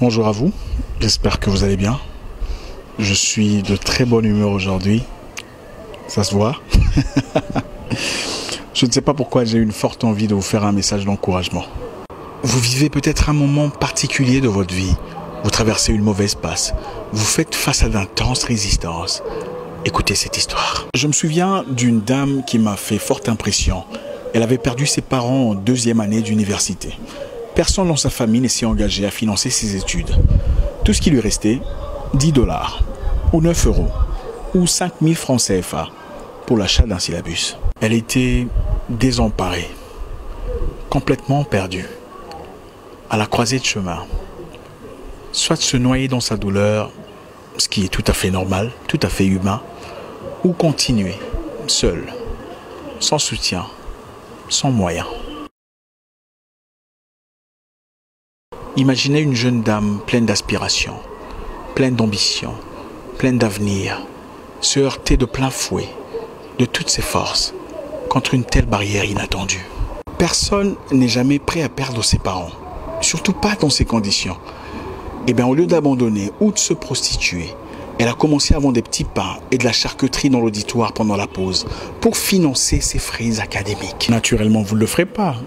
Bonjour à vous, j'espère que vous allez bien. Je suis de très bonne humeur aujourd'hui, ça se voit. Je ne sais pas pourquoi j'ai une forte envie de vous faire un message d'encouragement. Vous vivez peut-être un moment particulier de votre vie, vous traversez une mauvaise passe, vous faites face à d'intenses résistances. Écoutez cette histoire. Je me souviens d'une dame qui m'a fait forte impression. Elle avait perdu ses parents en 2e année d'université. Personne dans sa famille ne s'est engagé à financer ses études. Tout ce qui lui restait, 10 $, ou 9 €, ou 5 000 francs CFA pour l'achat d'un syllabus. Elle était désemparée, complètement perdue, à la croisée de chemin. Soit se noyer dans sa douleur, ce qui est tout à fait normal, tout à fait humain, ou continuer, seule, sans soutien, sans moyens. Imaginez une jeune dame pleine d'aspiration, pleine d'ambition, pleine d'avenir, se heurter de plein fouet, de toutes ses forces, contre une telle barrière inattendue. Personne n'est jamais prêt à perdre ses parents, surtout pas dans ces conditions. Eh bien, au lieu d'abandonner ou de se prostituer, elle a commencé à vendre des petits pains et de la charcuterie dans l'auditoire pendant la pause pour financer ses frais académiques. Naturellement, vous ne le ferez pas.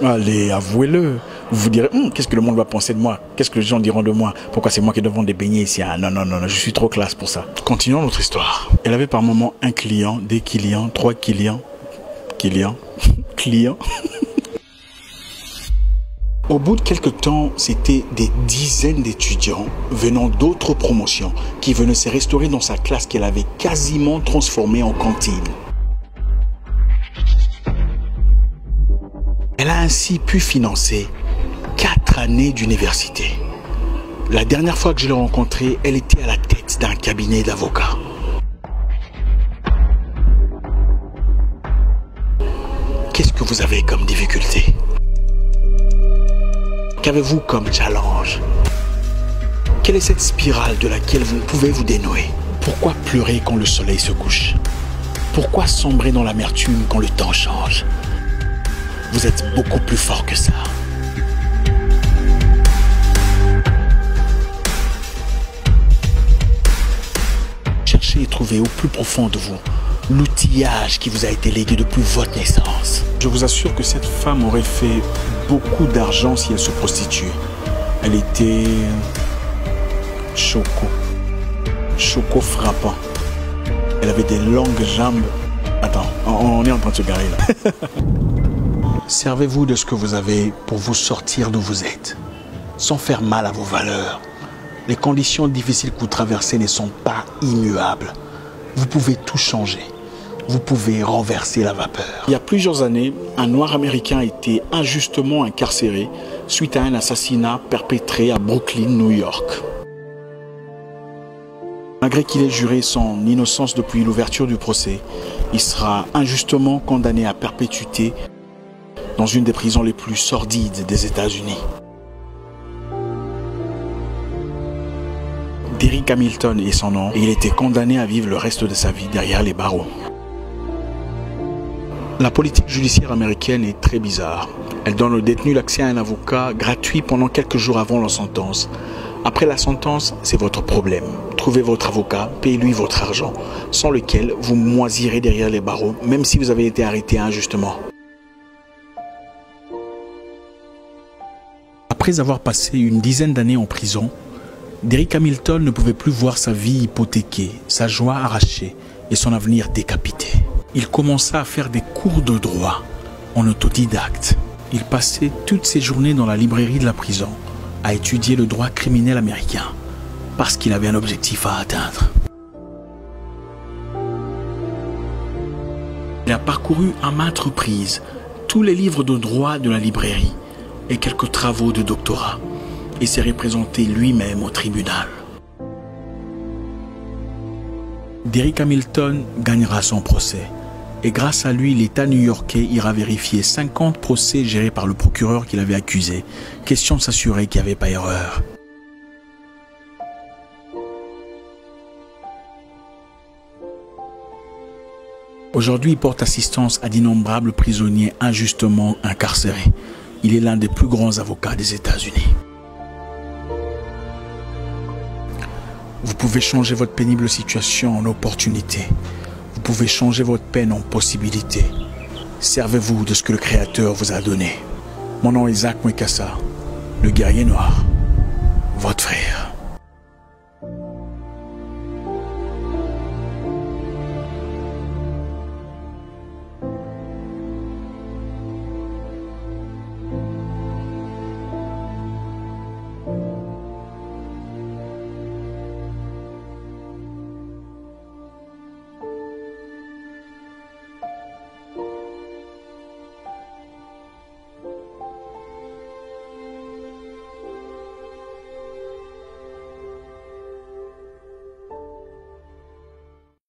Allez, avouez-le. Vous vous direz, qu'est-ce que le monde va penser de moi? Qu'est-ce que les gens diront de moi? Pourquoi c'est moi qui dois vendre des beignets ici? Non, je suis trop classe pour ça. Continuons notre histoire. Elle avait par moments un client, des clients, 3 clients. Clients. Au bout de quelques temps, c'était des dizaines d'étudiants venant d'autres promotions qui venaient se restaurer dans sa classe qu'elle avait quasiment transformée en cantine. Elle a ainsi pu financer 4 années d'université. La dernière fois que je l'ai rencontrée, elle était à la tête d'un cabinet d'avocats. Qu'est-ce que vous avez comme difficulté? Qu'avez-vous comme challenge? Quelle est cette spirale de laquelle vous pouvez vous dénouer? Pourquoi pleurer quand le soleil se couche? Pourquoi sombrer dans l'amertume quand le temps change? Vous êtes beaucoup plus fort que ça. Cherchez et trouvez au plus profond de vous l'outillage qui vous a été légué depuis votre naissance. Je vous assure que cette femme aurait fait beaucoup d'argent si elle se prostituait. Elle était choco frappant. Elle avait des longues jambes. Attends, on est en train de se garer là. Servez-vous de ce que vous avez pour vous sortir d'où vous êtes, sans faire mal à vos valeurs. Les conditions difficiles que vous traversez ne sont pas immuables. Vous pouvez tout changer. Vous pouvez renverser la vapeur. Il y a plusieurs années, un Noir américain a été injustement incarcéré suite à un assassinat perpétré à Brooklyn, New York. Malgré qu'il ait juré son innocence depuis l'ouverture du procès, il sera injustement condamné à perpétuité dans une des prisons les plus sordides des États-Unis. Derrick Hamilton est son nom et il était condamné à vivre le reste de sa vie derrière les barreaux. La politique judiciaire américaine est très bizarre. Elle donne aux détenus l'accès à un avocat gratuit pendant quelques jours avant leur sentence. Après la sentence, c'est votre problème. Trouvez votre avocat, payez-lui votre argent, sans lequel vous moisirez derrière les barreaux, même si vous avez été arrêté injustement. Après avoir passé une dizaine d'années en prison, Derrick Hamilton ne pouvait plus voir sa vie hypothéquée, sa joie arrachée et son avenir décapité. Il commença à faire des cours de droit en autodidacte. Il passait toutes ses journées dans la librairie de la prison à étudier le droit criminel américain parce qu'il avait un objectif à atteindre. Il a parcouru à maintes reprises tous les livres de droit de la librairie et quelques travaux de doctorat et s'est représenté lui-même au tribunal. Derrick Hamilton gagnera son procès et grâce à lui, l'État new-yorkais ira vérifier 50 procès gérés par le procureur qui l'avait accusé, question de s'assurer qu'il n'y avait pas erreur. Aujourd'hui, il porte assistance à d'innombrables prisonniers injustement incarcérés. Il est l'un des plus grands avocats des États-Unis. pouvez changer votre pénible situation en opportunité. Vous pouvez changer votre peine en possibilité. Servez-vous de ce que le Créateur vous a donné. Mon nom est Isaac Mwekassa, le guerrier noir, votre frère.